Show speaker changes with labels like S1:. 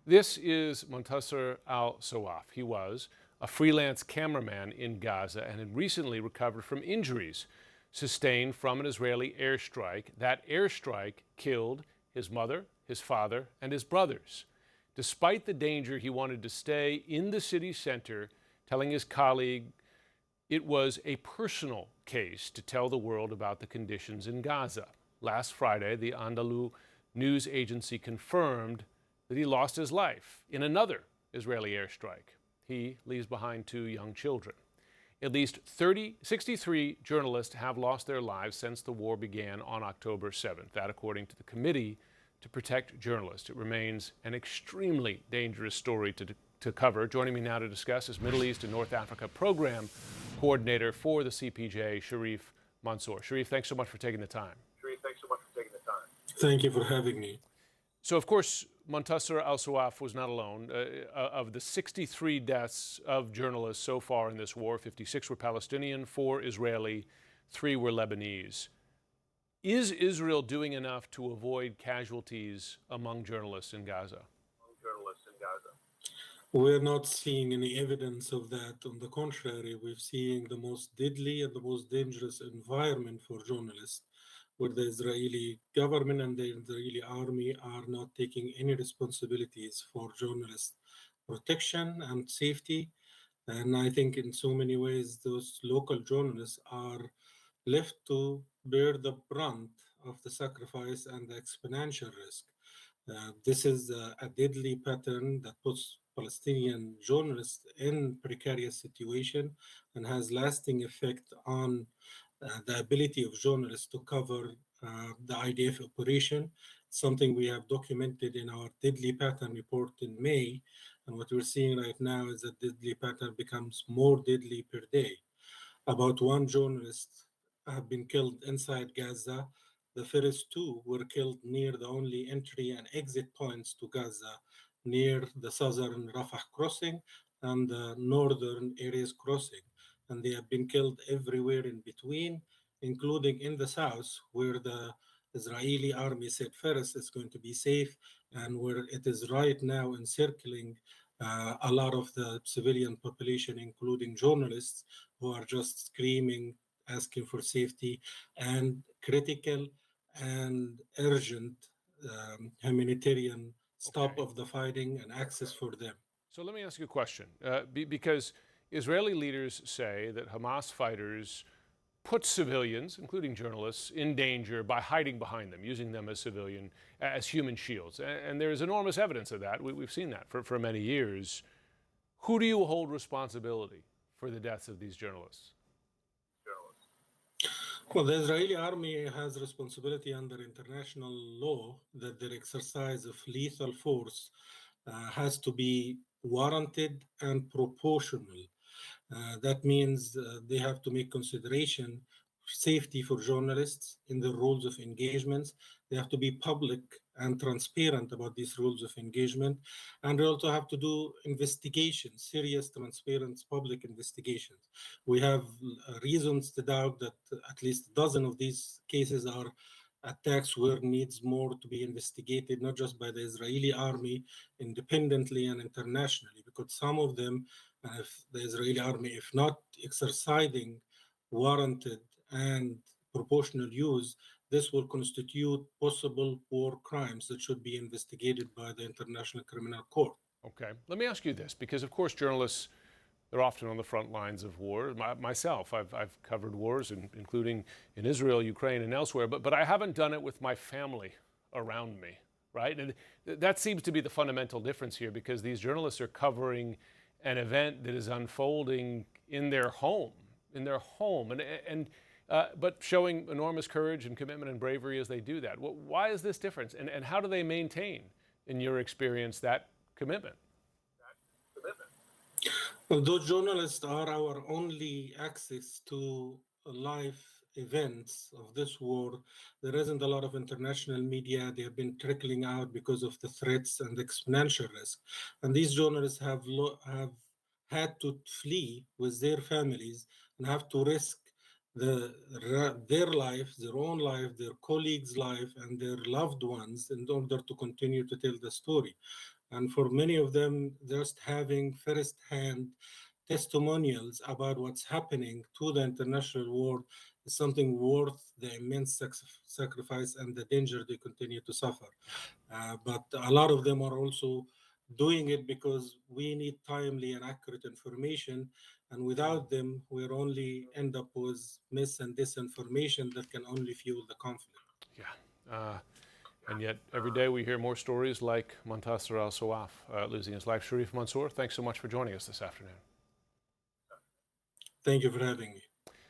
S1: This is Montasser al-Sawaf. He was a freelance cameraman in Gaza and had recently recovered from injuries sustained from an Israeli airstrike. That airstrike killed his mother, his father, and his brothers. Despite the danger, he wanted to stay in the city center, telling his colleague it was a personal case to tell the world about the conditions in Gaza. Last Friday, the Anadolu news agency confirmed that he lost his life in another Israeli airstrike. He leaves behind two young children. At least 63 journalists have lost their lives since the war began on October 7th. That, according to the Committee to Protect Journalists. It remains an extremely dangerous story to cover. Joining me now to discuss is Middle East and North Africa Program Coordinator for the CPJ, Sharif Mansour. Sharif, thanks so much for taking the time.
S2: Thank you for having me.
S1: So, of course, Montasser al-Sawaf was not alone. Of the 63 deaths of journalists so far in this war, 56 were Palestinian, 4 Israeli, 3 were Lebanese. Is Israel doing enough to avoid casualties among journalists in Gaza?
S2: We're not seeing any evidence of that. On the contrary, we're seeing the most deadly and the most dangerous environment for journalists, where the Israeli government and the Israeli army are not taking any responsibilities for journalists' protection and safety. And I think in so many ways, those local journalists are left to bear the brunt of the sacrifice and the exponential risk. This is a deadly pattern that puts Palestinian journalists in precarious situation and has lasting effect on the ability of journalists to cover the IDF operation, something we have documented in our deadly pattern report in May. And what we're seeing right now is that deadly pattern becomes more deadly per day. About one journalist have been killed inside Gaza. The first two were killed near the only entry and exit points to Gaza, near the southern Rafah crossing and the northern Erez crossing. And they have been killed everywhere in between, including in the south, where the Israeli army said first is going to be safe, and where it is right now encircling a lot of the civilian population, including journalists, who are just screaming, asking for safety and critical and urgent humanitarian stop of the fighting and access for them.
S1: So let me ask you a question, because Israeli leaders say that Hamas fighters put civilians, including journalists, in danger by hiding behind them, using them as human shields. And there is enormous evidence of that. We've seen that for many years. Who do you hold responsibility for the deaths of these journalists?
S2: Well, the Israeli army has responsibility under international law that their exercise of lethal force has to be warranted and proportional. That means they have to make consideration safety for journalists in the rules of engagements. They have to be public and transparent about these rules of engagement. And they also have to do investigations, serious, transparent, public investigations. We have reasons to doubt that at least a dozen of these cases are attacks where needs more to be investigated, not just by the Israeli army independently and internationally, because some of them, if the Israeli army, if not exercising warranted and proportional use, this will constitute possible war crimes that should be investigated by the International Criminal Court.
S1: Okay. Let me ask you this, because of course journalists, they're often on the front lines of war. Myself, I've covered wars, including in Israel, Ukraine, and elsewhere, but I haven't done it with my family around me, right? And that seems to be the fundamental difference here, because these journalists are covering an event that is unfolding in their home, but showing enormous courage and commitment and bravery as they do that. Why is this difference, and how do they maintain, in your experience, that commitment?
S2: Well, those journalists are our only access to live events of this war. There isn't a lot of international media. They have been trickling out because of the threats and the exponential risk. And these journalists have had to flee with their families and have to risk their life, their own life, their colleagues' life, and their loved ones in order to continue to tell the story. And for many of them, just having first-hand testimonials about what's happening to the international world is something worth the immense sacrifice and the danger they continue to suffer. But a lot of them are also doing it because we need timely and accurate information. And without them, we're only end up with mis and disinformation that can only fuel the conflict.
S1: Yeah. And yet, every day we hear more stories like Montasser al Sawaf losing his life. Sharif Mansour, thanks so much for joining us this afternoon.
S2: Thank you for having me.